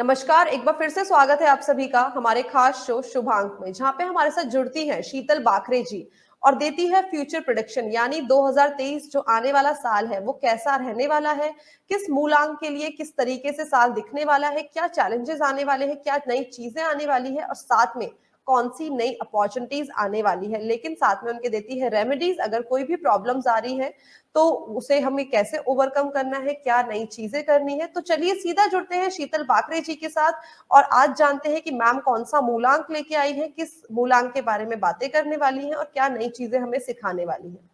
नमस्कार, एक बार फिर से स्वागत है आप सभी का हमारे खास शो शुभांक में, जहां पे हमारे साथ जुड़ती हैं शीतल बाकरे जी और देती है फ्यूचर प्रेडिक्शन। यानी 2023 जो आने वाला साल है वो कैसा रहने वाला है, किस मूलांक के लिए किस तरीके से साल दिखने वाला है, क्या चैलेंजेस आने वाले हैं, क्या नई चीजें आने वाली है और साथ में कौन सी नई अपॉर्चुनिटीज आने वाली है। लेकिन साथ में उनके देती है रेमेडीज, अगर कोई भी प्रॉब्लम्स आ रही है तो उसे हमें कैसे ओवरकम करना है, क्या नई चीजें करनी है। तो चलिए सीधा जुड़ते हैं शीतल बाकरे जी के साथ और आज जानते हैं कि मैम कौन सा मूलांक लेके आई है, किस मूलांक के बारे में बातें करने वाली हैं और क्या नई चीजें हमें सिखाने वाली हैं।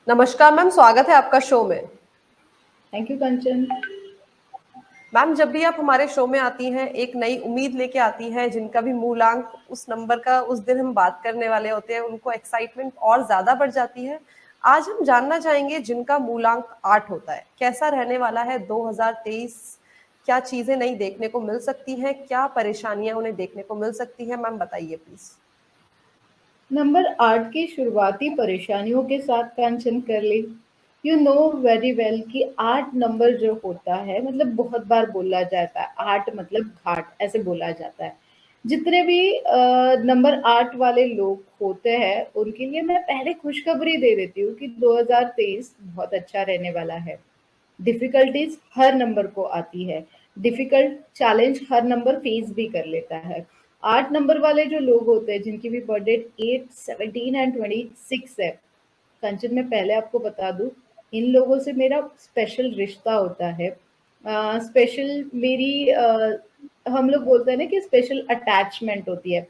नमस्कार मैम, स्वागत है आपका शो में। Thank you Kanchan. मैम, जब भी आप हमारे शो में आती हैं एक नई उम्मीद लेके आती हैं, जिनका भी मूलांक उस नंबर का उस दिन हम बात करने वाले होते हैं, उनको एक्साइटमेंट और ज्यादा बढ़ जाती है। आज हम जानना चाहेंगे जिनका मूलांक 8 होता है, कैसा रहने वाला है 2023, क्या चीजें नई देखने को मिल सकती हैं, क्या परेशानियां उन्हें देखने को मिल सकती है। मैम बताइए प्लीज। नंबर 8 की शुरुआती परेशानियों के साथ कंचन कर ली। यू नो वेरी वेल कि 8 नंबर जो होता है, मतलब बहुत बार बोला जाता है 8 मतलब घाट, ऐसे बोला जाता है। जितने भी नंबर 8 वाले लोग होते हैं उनके लिए मैं पहले खुशखबरी दे देती हूँ कि 2023 बहुत अच्छा रहने वाला है। डिफिकल्टीज हर नंबर को आती है, डिफिकल्ट चैलेंज हर नंबर फेस भी कर लेता है। 8 नंबर वाले जो लोग होते हैं जिनकी भी बर्थडे 8, 17 एंड 26 है, कंचन मैं पहले आपको बता दूं, इन लोगों से मेरा स्पेशल रिश्ता होता है। स्पेशल मेरी हम लोग बोलते हैं ना कि स्पेशल अटैचमेंट होती है,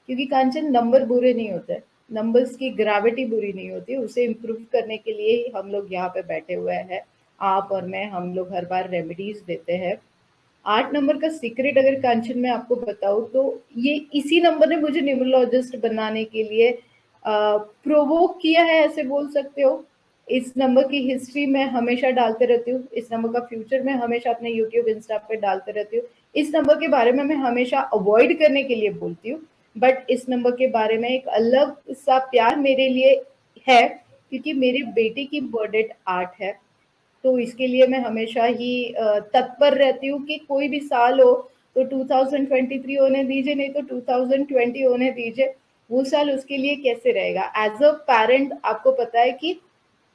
क्योंकि कांचन नंबर बुरे नहीं होते, नंबर्स की ग्रेविटी बुरी नहीं होती, उसे इम्प्रूव करने के लिए ही हम लोग यहाँ पे बैठे हुए हैं। आप और मैं, हम लोग हर बार रेमेडीज देते हैं। 8 नंबर का सीक्रेट अगर कांचन मैं आपको बताऊं तो ये इसी नंबर ने मुझे न्यूमरोलॉजिस्ट बनाने के लिए प्रोवोक किया है, ऐसे बोल सकते हो। इस नंबर की हिस्ट्री मैं हमेशा डालते रहती हूँ, इस नंबर का फ्यूचर मैं हमेशा अपने यूट्यूब इंस्टा पे डालते रहती हूँ। इस नंबर के बारे में मैं हमेशा अवॉइड करने के लिए बोलती हूँ, बट इस नंबर के बारे में एक अलग सा प्यार मेरे लिए है, क्योंकि मेरे बेटे की बर्थडे 8 है। तो इसके लिए मैं हमेशा ही तत्पर रहती हूँ कि कोई भी साल हो तो 2023 होने दीजिए, नहीं तो 2020 होने दीजिए, वो साल उसके लिए कैसे रहेगा। एज अ पेरेंट आपको पता है कि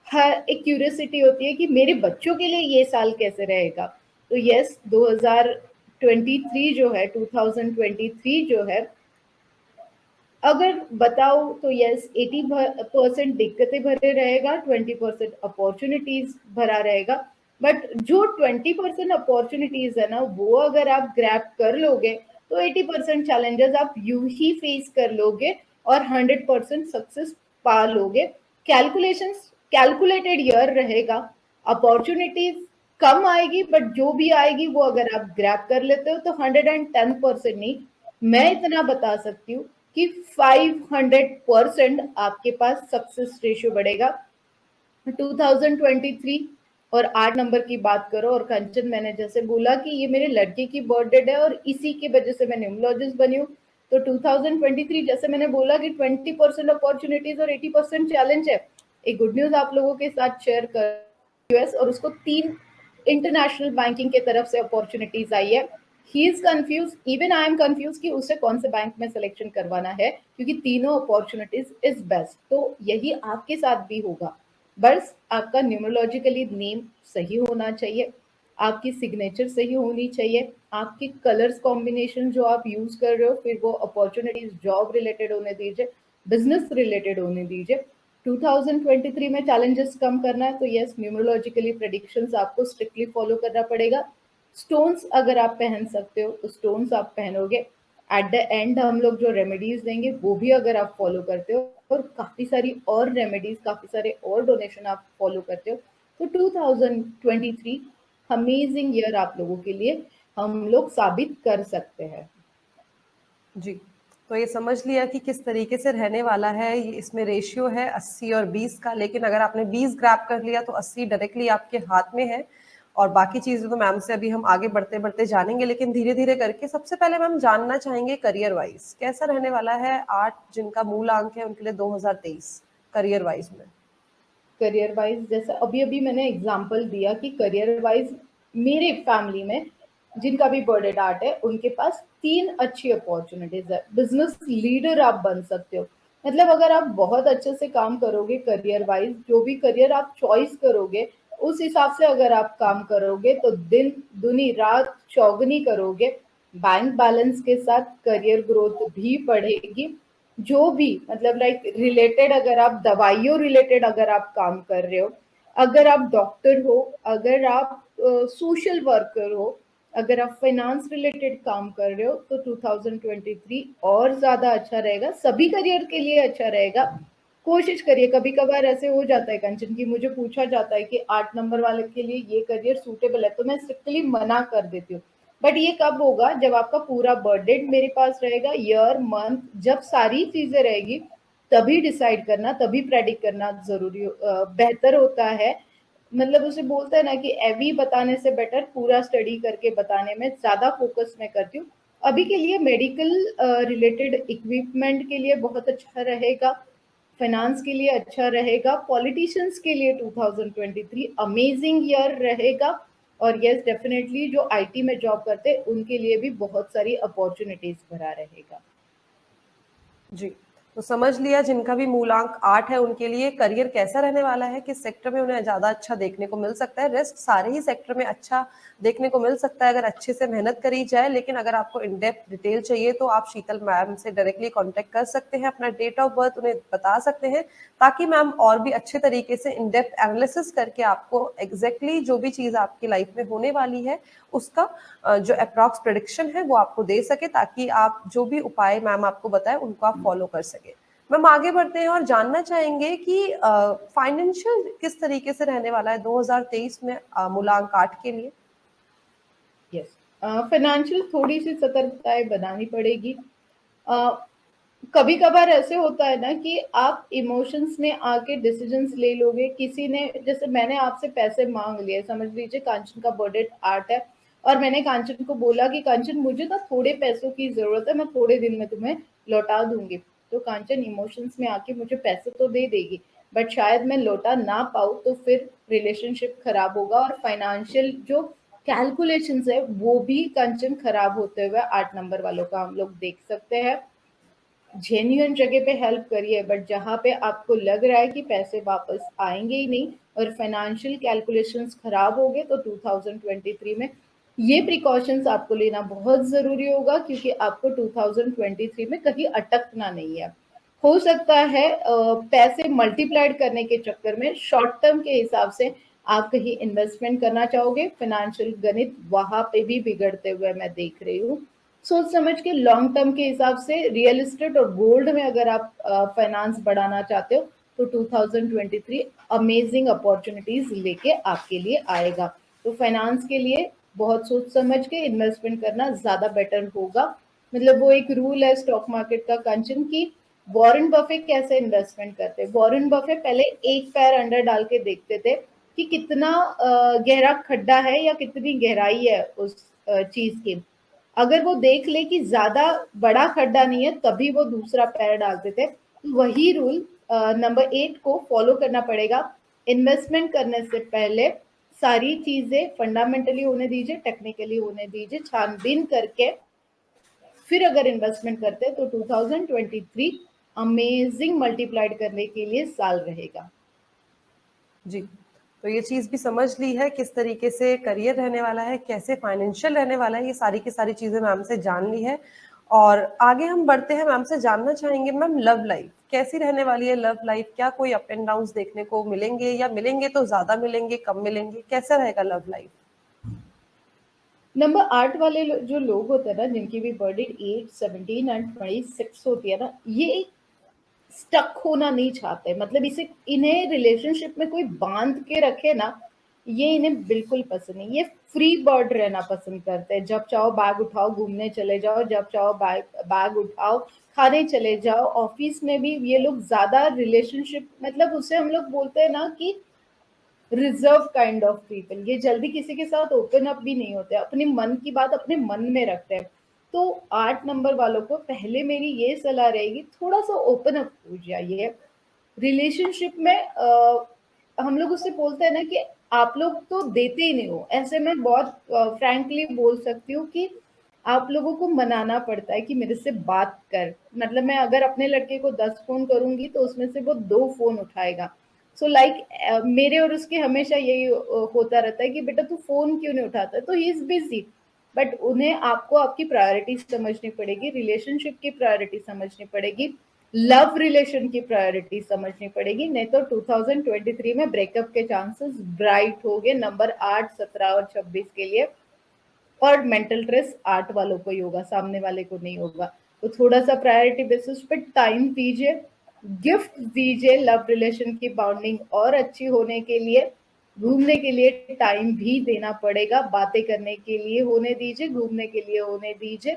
हर एक क्यूरियोसिटी होती है कि मेरे बच्चों के लिए ये साल कैसे रहेगा। तो यस, 2023 जो है, 2023 जो है, अगर बताओ तो यस, 80% दिक्कतें भरे रहेगा, 20% अपॉर्चुनिटीज भरा रहेगा। बट जो 20% अपॉर्चुनिटीज है ना, वो अगर आप ग्रैब कर लोगे तो 80% चैलेंजेस आप यूं ही फेस कर लोगे और 100% सक्सेस पा लोगे। कैलकुलेशंस कैलकुलेटेड ईयर रहेगा, अपॉर्चुनिटीज कम आएगी, बट जो भी आएगी वो अगर आप ग्रैब कर लेते हो तो 110% नहीं, मैं इतना बता सकती हूँ कि 500% आपके पास सक्सेस रेशियो बढ़ेगा 2023। और 8 नंबर की बात करो, और कंचन मैंने जैसे बोला कि ये मेरे लड़के की बर्थडे है और इसी की वजह से मैं न्यूमरोलॉजिस्ट बनी हूँ। तो 2023 जैसे मैंने बोला कि 20% अपॉर्चुनिटीज और 80% चैलेंज है। एक गुड न्यूज आप लोगों के साथ शेयर कर, यूएस और उसको 3 इंटरनेशनल बैंकिंग के तरफ से अपॉर्चुनिटीज आई है। He is confuse, even I am confuse कि उसे कौन से बैंक में सिलेक्शन करवाना है, क्योंकि तीनों अपॉर्चुनिटीज इज बेस्ट। तो यही आपके साथ भी होगा, बस आपका न्यूमरोलॉजिकली नेम सही होना चाहिए, आपकी सिग्नेचर सही होनी चाहिए, आपके कलर्स कॉम्बिनेशन जो आप यूज कर रहे हो, फिर वो अपॉर्चुनिटीज जॉब रिलेटेड होने दीजिए, बिजनेस रिलेटेड होने दीजिए। 2023 में चैलेंजेस कम करना है तो यस, न्यूमरोलॉजिकली प्रेडिक्शंस आपको स्ट्रिक्टली फॉलो करना पड़ेगा। स्टोन्स अगर आप पहन सकते हो तो स्टोन्स आप पहनोगे। एट द एंड हम लोग जो रेमेडीज देंगे वो भी अगर आप फॉलो करते हो, और काफ़ी सारी और रेमेडीज, काफ़ी सारे और डोनेशन आप फॉलो करते हो, तो 2023 अमेजिंग ईयर आप लोगों के लिए हम लोग साबित कर सकते हैं। जी, तो ये समझ लिया कि किस तरीके से रहने वाला है। ये इसमें रेशियो है 80 और 20 का, लेकिन अगर आपने 20 ग्रैब कर लिया तो 80 डायरेक्टली आपके हाथ में है। और बाकी चीजें तो मैम से अभी हम आगे बढ़ते बढ़ते जानेंगे, लेकिन धीरे धीरे करके सबसे पहले मैम जानना चाहेंगे करियर वाइज कैसा रहने वाला है। 8 जिनका मूल अंक है उनके लिए 2023 करियर वाइज में। करियर वाइज जैसे अभी अभी मैंने एग्जांपल दिया कि करियर वाइज मेरे फैमिली में जिनका भी बर्थडे आर्ट है उनके पास 3 अच्छी अपॉर्चुनिटीज है। बिजनेस लीडर आप बन सकते हो। मतलब अगर आप बहुत अच्छे से काम करोगे करियर वाइज, जो भी करियर आप चॉइस करोगे उस हिसाब से अगर आप काम करोगे तो दिन दुनी रात चौगनी करोगे। बैंक बैलेंस के साथ करियर ग्रोथ भी बढ़ेगी। जो भी मतलब लाइक रिलेटेड, अगर आप दवाइयों रिलेटेड अगर आप काम कर रहे हो, अगर आप डॉक्टर हो, अगर आप सोशल वर्कर हो, अगर आप फाइनेंस रिलेटेड काम कर रहे हो तो 2023 और ज्यादा अच्छा रहेगा, सभी करियर के लिए अच्छा रहेगा। कोशिश करिए। कभी कभार ऐसे हो जाता है कंचन की मुझे पूछा जाता है कि 8 नंबर वाले के लिए ये करियर सूटेबल है, तो मैं स्ट्रिक्टली मना कर देती हूँ। बट ये कब होगा? जब आपका पूरा बर्थडे मेरे पास रहेगा, ईयर मंथ, जब सारी चीजें रहेगी तभी डिसाइड करना, तभी प्रेडिक्ट करना जरूरी बेहतर होता है। मतलब उसे बोलते हैं ना कि एवी बताने से बेटर पूरा स्टडी करके बताने में ज्यादा फोकस मैं करती हूँ। अभी के लिए मेडिकल रिलेटेड इक्विपमेंट के लिए बहुत अच्छा रहेगा, फाइनेंस के लिए अच्छा रहेगा, पॉलिटिशियंस के लिए 2023 अमेजिंग ईयर रहेगा। और यस डेफिनेटली जो आईटी में जॉब करते हैं उनके लिए भी बहुत सारी अपॉर्चुनिटीज भरा रहेगा। जी, तो समझ लिया जिनका भी मूलांक 8 है उनके लिए करियर कैसा रहने वाला है, किस सेक्टर में उन्हें ज़्यादा अच्छा देखने को मिल सकता है। रेस्ट सारे ही सेक्टर में अच्छा देखने को मिल सकता है अगर अच्छे से मेहनत करी जाए। लेकिन अगर आपको इन डेप्थ डिटेल चाहिए तो आप शीतल मैम से डायरेक्टली कॉन्टैक्ट कर सकते हैं, अपना डेट ऑफ बर्थ उन्हें बता सकते हैं, ताकि मैम और भी अच्छे तरीके से इन डेप्थ एनालिसिस करके आपको एग्जैक्टली जो भी चीज़ आपकी लाइफ में होने वाली है उसका जो अप्रॉक्स प्रेडिक्शन है वो आपको दे सके, ताकि आप जो भी उपाय मैम आपको बताए उनको आप फॉलो कर सके। मैम आगे बढ़ते हैं और जानना चाहेंगे कि फाइनेंशियल किस तरीके से रहने वाला है 2023 में मूलांक 8 के लिए। यस, फाइनेंशियल थोड़ी सी सतर्कताएं बनानी पड़ेगी। कभी कभार ऐसे होता है ना कि आप इमोशंस में आके डिसीजंस ले लोगे। किसी ने, जैसे मैंने आपसे पैसे मांग लिए, समझ लीजिए कांचन का बर्थडे आर्ट है और मैंने कांचन को बोला कि कांचन मुझे ना थोड़े पैसों की जरूरत है, मैं थोड़े दिन में तुम्हें लौटा दूंगी। तो कांचन इमोशंस में आके मुझे पैसे तो दे देगी, बट शायद मैं लौटा ना पाऊँ तो फिर रिलेशनशिप खराब होगा और फाइनेंशियल जो कैलकुलेशंस है वो भी कंचन खराब होते हुए 8 नंबर वालों का हम लोग देख सकते हैं। जेन्युइन जगह पे हेल्प करिए, बट जहाँ पे आपको लग रहा है कि पैसे वापस आएंगे ही नहीं और फाइनेंशियल कैलकुलेशंस खराब हो गए तो 2023 में ये प्रिकॉशंस आपको लेना बहुत जरूरी होगा, क्योंकि आपको 2023 में कहीं अटकना नहीं है। हो सकता है पैसे मल्टीप्लाइड करने के चक्कर में शॉर्ट टर्म के हिसाब से आप कहीं इन्वेस्टमेंट करना चाहोगे, फाइनेंशियल गणित वहां पे भी बिगड़ते हुए मैं देख रही हूँ। सोच समझ के लॉन्ग टर्म के हिसाब से रियल एस्टेट और गोल्ड में अगर आप फाइनेंस बढ़ाना चाहते हो तो 2023 अमेजिंग अपॉर्चुनिटीज लेके आपके लिए आएगा। तो फाइनेंस के लिए बहुत सोच समझ के इन्वेस्टमेंट करना ज्यादा बेटर होगा। मतलब वो एक रूल है स्टॉक मार्केट का कंचन की, वॉरेन बफे कैसे इन्वेस्टमेंट करते हैं। वॉरेन बफे पहले एक पैर अंडर डाल के देखते थे कि कितना गहरा खड्डा है या कितनी गहराई है उस चीज की। अगर वो देख ले कि ज्यादा बड़ा खड्डा नहीं है तभी वो दूसरा पैर डालते थे। वही रूल नंबर 8 को फॉलो करना पड़ेगा। इन्वेस्टमेंट करने से पहले सारी चीजें फंडामेंटली होने दीजिए, टेक्निकली होने दीजिए, छानबीन करके फिर अगर इन्वेस्टमेंट करते हैं तो 2023 अमेजिंग मल्टीप्लाइड करने के लिए साल रहेगा। जी, तो ये चीज भी समझ ली है किस तरीके से करियर रहने वाला है, कैसे फाइनेंशियल रहने वाला है, ये सारी की सारी चीजें मैम से जान ली है। और आगे हम बढ़ते हैं, मैम से जानना चाहेंगे मैम लव लाइफ कैसी रहने वाली है। लव लाइफ क्या कोई अप एंड डाउन देखने को मिलेंगे, या मिलेंगे तो ज्यादा मिलेंगे कम मिलेंगे, कैसा रहेगा लव लाइफ। नंबर 8 वाले जो लोग होते हैं ना, जिनकी भी बर्थडे 8, 17 एंड 26 होती है ना, ये स्टक होना नहीं चाहते। मतलब इसे, इन्हें रिलेशनशिप में कोई बांध के रखे ना, ये इन्हें बिल्कुल पसंद नहीं। ये फ्री बर्ड रहना पसंद करते हैं। जब चाहो बैग उठाओ घूमने चले जाओ, जब चाहो बैग उठाओ खाने चले जाओ। ऑफिस में भी ये लोग ज्यादा रिलेशनशिप, मतलब उसे हम लोग बोलते हैं ना कि रिजर्व काइंड ऑफ पीपल। ये जल्दी किसी के साथ ओपन अप भी नहीं होते, अपने मन की बात अपने मन में रखते हैं। तो 8 नंबर वालों को पहले मेरी ये सलाह रहेगी, थोड़ा सा ओपन अप हो जाइए रिलेशनशिप में। हम लोग उससे बोलते हैं ना कि आप लोग तो देते ही नहीं हो। ऐसे मैं बहुत फ्रैंकली बोल सकती हूँ कि आप लोगों को मनाना पड़ता है कि मेरे से बात कर। मतलब मैं अगर अपने लड़के को 10 फ़ोन करूँगी तो उसमें से वो 2 फ़ोन उठाएगा। सो लाइक मेरे और उसके हमेशा यही होता रहता है कि बेटा तू फ़ोन क्यों नहीं उठाता? तो ही इज़ बिज़ी। बट उन्हें आपको आपकी प्रायोरिटी समझनी पड़ेगी, रिलेशनशिप की प्रायोरिटी समझनी पड़ेगी, लव रिलेशन की प्रायोरिटी समझनी पड़ेगी, नहीं तो 2023 में ब्रेकअप के चांसेस ब्राइट हो गए। नंबर 8, 17 और 26 के लिए। और मेंटल स्ट्रेस 8 वालों को ही होगा, सामने वाले को नहीं होगा। तो थोड़ा सा प्रायोरिटी बेसिस पे टाइम दीजिए, गिफ्ट दीजिए, लव रिलेशन की बॉन्डिंग और अच्छी होने के लिए घूमने के लिए टाइम भी देना पड़ेगा, बातें करने के लिए होने दीजिए, घूमने के लिए होने दीजिए।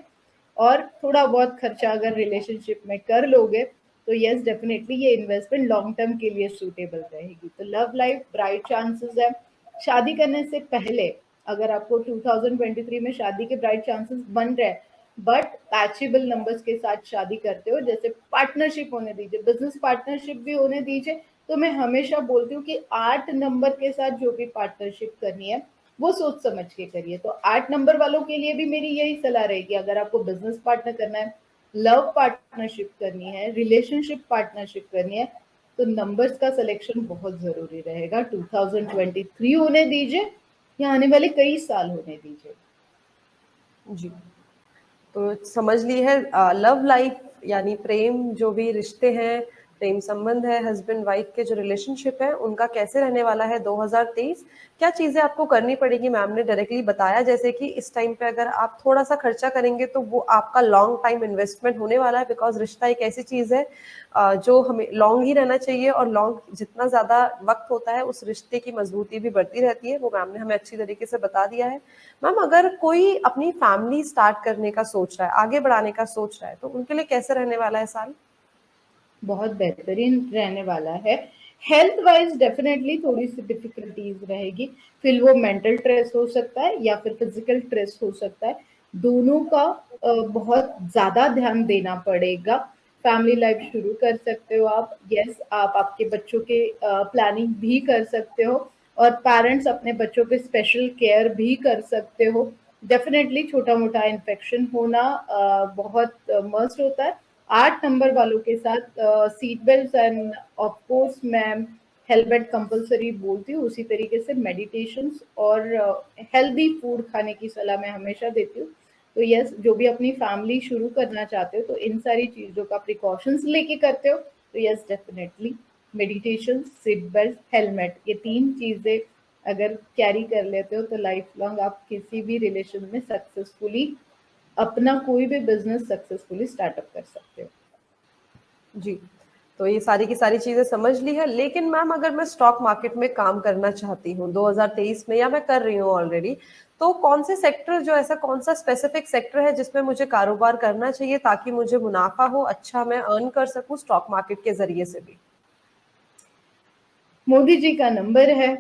और थोड़ा बहुत खर्चा अगर रिलेशनशिप में कर लोगे तो यस डेफिनेटली ये इन्वेस्टमेंट लॉन्ग टर्म के लिए सूटेबल रहेगी। तो लव लाइफ ब्राइट चांसेस है। शादी करने से पहले अगर आपको 2023 में शादी के ब्राइट चांसेस बन रहे हैं, बट पैचेबल नंबर्स के साथ शादी करते हो, जैसे पार्टनरशिप होने दीजिए, बिजनेस पार्टनरशिप भी होने दीजिए। तो मैं हमेशा बोलती हूँ कि 8 नंबर के साथ जो भी पार्टनरशिप करनी है वो सोच समझ के करिए। तो 8 नंबर वालों के लिए भी मेरी यही सलाह रहेगी, अगर आपको बिजनेस पार्टनर करना है, लव पार्टनरशिप करनी है, रिलेशनशिप पार्टनरशिप करनी है, तो नंबर्स का सिलेक्शन बहुत जरूरी रहेगा। 2023 होने दीजिए या आने वाले कई साल होने दीजिए। जी, तो समझ ली है लव लाइफ यानी प्रेम, जो भी रिश्ते हैं, प्रेम संबंध है, हस्बैंड वाइफ के जो रिलेशनशिप है, उनका कैसे रहने वाला है 2023। क्या चीजें आपको करनी पड़ेगी, मैम ने डायरेक्टली बताया, जैसे कि इस टाइम पे अगर आप थोड़ा सा खर्चा करेंगे तो वो आपका लॉन्ग टाइम इन्वेस्टमेंट होने वाला है, बिकॉज रिश्ता एक ऐसी चीज है जो हमें लॉन्ग ही रहना चाहिए, और लॉन्ग जितना ज्यादा वक्त होता है उस रिश्ते की मजबूती भी बढ़ती रहती है। वो मैम ने हमें अच्छी तरीके से बता दिया है। मैम, अगर कोई अपनी फैमिली स्टार्ट करने का सोच रहा है, आगे बढ़ाने का सोच रहा है, तो उनके लिए कैसे रहने वाला है साल? बहुत बेहतरीन रहने वाला है। हेल्थ वाइज डेफिनेटली थोड़ी सी डिफिकल्टीज रहेगी, फिर वो मेंटल स्ट्रेस हो सकता है या फिर फिजिकल स्ट्रेस हो सकता है। दोनों का बहुत ज्यादा ध्यान देना पड़ेगा। फैमिली लाइफ शुरू कर सकते हो आप, यस आप आपके बच्चों के प्लानिंग भी कर सकते हो, और पेरेंट्स अपने बच्चों पे स्पेशल केयर भी कर सकते हो। डेफिनेटली छोटा मोटा इन्फेक्शन होना बहुत मस्ट होता है। 8 नंबर वालों के साथ seat belt end of course मैं हेलमेट कंपलसरी बोलती हूँ। उसी तरीके से मेडिटेशन और हेल्दी फूड खाने की सलाह मैं हमेशा देती हूँ। तो यस, जो भी अपनी फैमिली शुरू करना चाहते हो तो इन सारी चीज़ों का प्रिकॉशंस लेके करते हो तो yes definitely meditation, seat belt, helmet, ये 3 चीज़ें अगर कैरी कर लेते हो तो लाइफ लॉन्ग आप किसी भी रिलेशन में सक्सेसफुली अपना कोई भी बिजनेस सक्सेसफुली स्टार्टअप कर सकते हो। जी, तो ये सारी की सारी चीजें समझ ली है, लेकिन मैम अगर मैं स्टॉक मार्केट में काम करना चाहती हूँ 2023 में, या मैं कर रही हूँ ऑलरेडी, तो कौन से सेक्टर, जो ऐसा कौन सा स्पेसिफिक सेक्टर है जिसमें मुझे कारोबार करना चाहिए ताकि मुझे मुनाफा हो, अच्छा मैं अर्न कर सकूँ स्टॉक मार्केट के जरिए से भी? मोदी जी का नंबर है,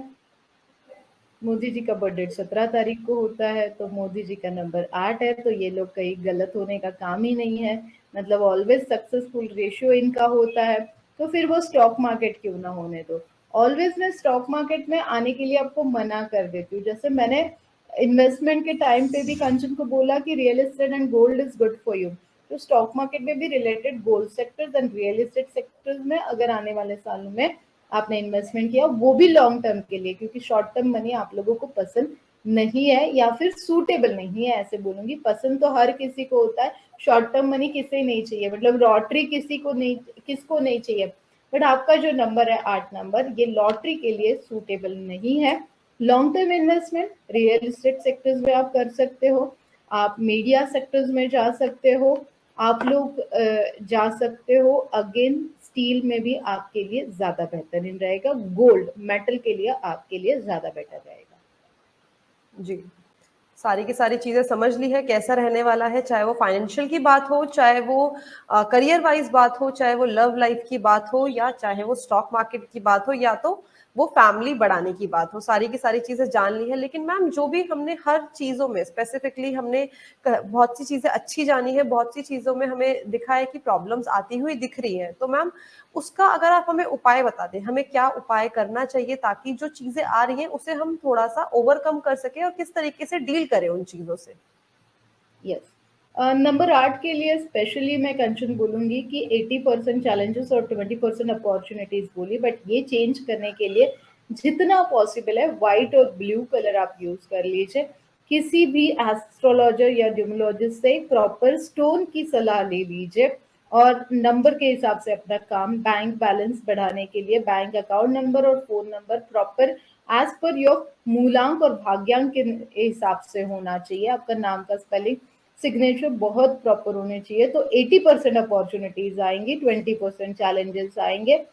मोदी जी का बर्थडे 17 तारीख को होता है, तो मोदी जी का नंबर 8 है, तो ये लोग कहीं गलत होने का काम ही नहीं है। मतलब ऑलवेज सक्सेसफुल रेशियो इनका होता है, तो फिर वो स्टॉक मार्केट क्यों ना होने दो। ऑलवेज मैं स्टॉक मार्केट में आने के लिए आपको मना कर देती हूँ। जैसे मैंने इन्वेस्टमेंट के टाइम पे भी कंचन को बोला कि real estate and gold is good for you, तो स्टॉक मार्केट में भी related gold sectors and real estate sectors में अगर आने वाले सालों में आपने इन्वेस्टमेंट किया, वो भी लॉन्ग टर्म के लिए, क्योंकि शॉर्ट टर्म मनी आप लोगों को पसंद नहीं है या फिर सूटेबल नहीं है, ऐसे बोलूंगी। पसंद तो हर किसी को होता है, शॉर्ट टर्म मनी किसे नहीं चाहिए, मतलब लॉटरी किसी को नहीं, किसको नहीं चाहिए। बट आपका जो नंबर है 8 नंबर, ये लॉटरी के लिए सूटेबल नहीं है। Long term investment real estate sectors में आप कर सकते हो, आप मीडिया सेक्टर्स में जा सकते हो, आप लोग जा सकते हो। अगेन स्टील में भी आपके लिए ज्यादा बेहतरीन रहेगा, गोल्ड मेटल के लिए आपके लिए ज्यादा बेटर रहेगा। जी, सारी की सारी चीजें समझ ली है, कैसा रहने वाला है, चाहे वो फाइनेंशियल की बात हो, चाहे वो करियर वाइज बात हो, चाहे वो लव लाइफ की बात हो, या चाहे वो स्टॉक मार्केट की बात हो, या तो वो फैमिली बढ़ाने की बात, वो सारी की सारी चीजें जान ली है। लेकिन मैम जो भी हमने हर चीजों में स्पेसिफिकली हमने बहुत सी चीजें अच्छी जानी है, बहुत सी चीजों में हमें दिखा है कि प्रॉब्लम्स आती हुई दिख रही हैं, तो मैम उसका अगर आप हमें उपाय बता दें, हमें क्या उपाय करना चाहिए ताकि जो चीजें आ रही हैं उसे हम थोड़ा सा ओवरकम कर सके और किस तरीके से डील करें उन चीजों से। यस, नंबर 8 के लिए स्पेशली मैं कंचन बोलूंगी कि 80% चैलेंजेस और 20% अपॉर्चुनिटीज बोली, बट ये चेंज करने के लिए जितना पॉसिबल है व्हाइट और ब्लू कलर आप यूज कर लीजिए। किसी भी एस्ट्रोलॉजर या न्यूमरोलॉजिस्ट से प्रॉपर स्टोन की सलाह ले लीजिए और नंबर के हिसाब से अपना काम, बैंक बैलेंस बढ़ाने के लिए बैंक अकाउंट नंबर और phone number proper as per your मूलांक और भाग्यांक के हिसाब से होना चाहिए। आपका नाम का स्पेलिंग, सिग्नेचर बहुत प्रॉपर होने चाहिए। तो 80% अपॉर्चुनिटीज आएंगी, 20% चैलेंजेस आएंगे।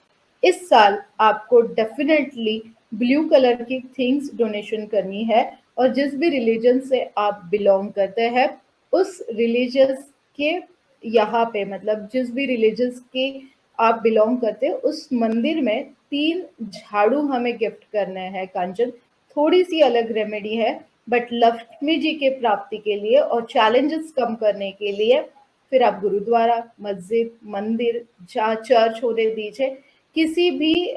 इस साल आपको डेफिनेटली ब्लू कलर की थिंग्स डोनेशन करनी है और जिस भी रिलीजन से आप बिलोंग करते हैं उस रिलीजियस के यहाँ पे, मतलब जिस भी रिलीजियस के आप बिलोंग करते हैं उस मंदिर में 3 झाड़ू हमें गिफ्ट करने हैं कांचन। थोड़ी सी अलग रेमेडी है, बट लक्ष्मी जी के प्राप्ति के लिए और चैलेंजेस कम करने के लिए फिर आप गुरुद्वारा, मस्जिद, मंदिर, जहाँ चर्च होने दीजिए, किसी भी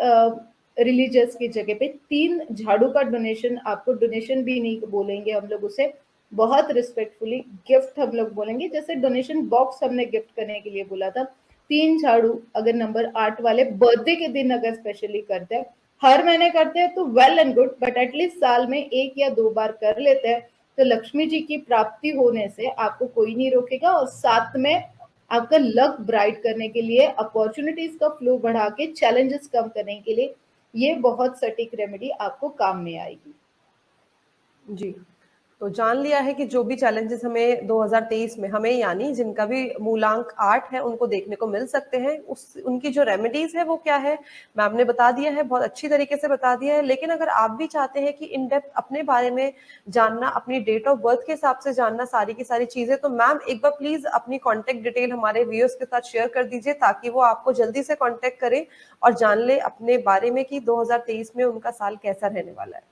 रिलीजियस की जगह पे 3 झाड़ू का डोनेशन, आपको डोनेशन भी नहीं बोलेंगे हम लोग उसे, बहुत रिस्पेक्टफुली गिफ्ट हम लोग बोलेंगे। जैसे डोनेशन बॉक्स हमने गिफ्ट करने के लिए बोला था, 3 झाड़ू अगर नंबर 8 वाले बर्थडे के दिन अगर स्पेशली करते हैं, हर महीने करते हैं तो well and good, but at least साल में 1 या 2 बार कर लेते हैं तो लक्ष्मी जी की प्राप्ति होने से आपको कोई नहीं रोकेगा। और साथ में आपका लक ब्राइट करने के लिए, अपॉर्चुनिटीज का फ्लो बढ़ा के, चैलेंजेस कम करने के लिए ये बहुत सटीक रेमेडी आपको काम में आएगी। जी, तो जान लिया है कि जो भी चैलेंजेस हमें 2023 में हमें यानी जिनका भी मूलांक 8 है उनको देखने को मिल सकते हैं, उस उनकी जो रेमेडीज है वो क्या है मैम ने बता दिया है, बहुत अच्छी तरीके से बता दिया है। लेकिन अगर आप भी चाहते हैं कि इन डेप्थ अपने बारे में जानना, अपनी डेट ऑफ बर्थ के हिसाब से जानना सारी की सारी चीजें, तो मैम एक बार प्लीज अपनी कॉन्टेक्ट डिटेल हमारे व्यूअर्स के साथ शेयर कर दीजिए ताकि वो आपको जल्दी से कॉन्टेक्ट करें और जान ले अपने बारे में कि 2023 में उनका साल कैसा रहने वाला है।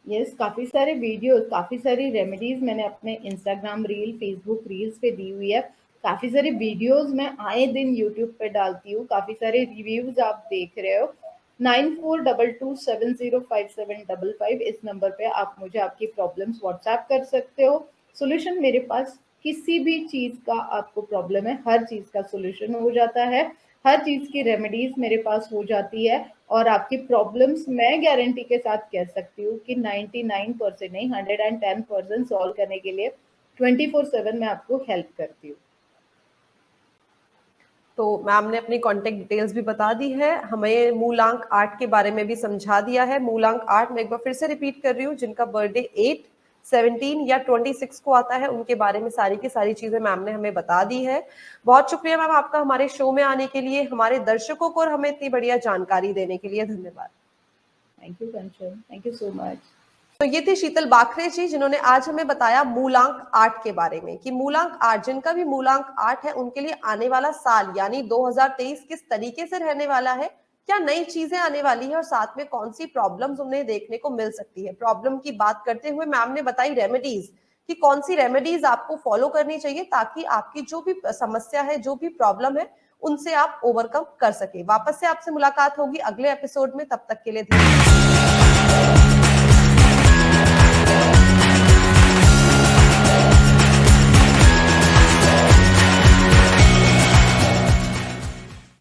यस, काफ़ी सारे वीडियोस, काफ़ी सारी रेमेडीज मैंने अपने इंस्टाग्राम रील, फेसबुक रील्स पे दी हुई है। काफ़ी सारे वीडियोस मैं आए दिन यूट्यूब पे डालती हूँ, काफ़ी सारे रिव्यूज आप देख रहे हो। 9422705755 इस नंबर पे आप मुझे आपकी प्रॉब्लम्स व्हाट्सएप कर सकते हो। सोल्यूशन मेरे पास, किसी भी चीज़ का आपको प्रॉब्लम है हर चीज़ का सोल्यूशन हो जाता है, हर चीज़ की रेमेडीज मेरे पास हो जाती है और आपकी प्रॉब्लम्स मैं गारंटी के साथ कह सकती हूँ कि 99% नहीं 110% सॉल्व करने के लिए 24/7 मैं आपको हेल्प करती हूँ। तो मैम ने अपनी कॉन्टेक्ट डिटेल्स भी बता दी है, हमें मूलांक 8 के बारे में भी समझा दिया है। मूलांक 8 मैं एक बार फिर से रिपीट कर रही हूँ, जिनका बर्थडे 8, 17 या 26 को आता है उनके बारे में सारी की सारी चीजें मैम ने हमें बता दी है। बहुत शुक्रिया मैम आपका हमारे शो में आने के लिए, हमारे दर्शकों को और हमें इतनी बढ़िया जानकारी देने के लिए धन्यवाद। Thank you Kanchan, thank you so much. तो ये थे शीतल बाखरे जी जिन्होंने आज हमें बताया मूलांक 8 के बारे में कि मूलांक 8 जिनका भी मूलांक 8 है उनके लिए आने वाला साल यानी 2023 किस तरीके से रहने वाला है, क्या नई चीजें आने वाली है और साथ में कौन सी प्रॉब्लम्स उन्हें देखने को मिल सकती है। प्रॉब्लम की बात करते हुए मैम ने बताई रेमेडीज कि कौन सी रेमेडीज आपको फॉलो करनी चाहिए ताकि आपकी जो भी समस्या है, जो भी प्रॉब्लम है, उनसे आप ओवरकम कर सके। वापस से आपसे मुलाकात होगी अगले एपिसोड में, तब तक के लिए धन्यवाद।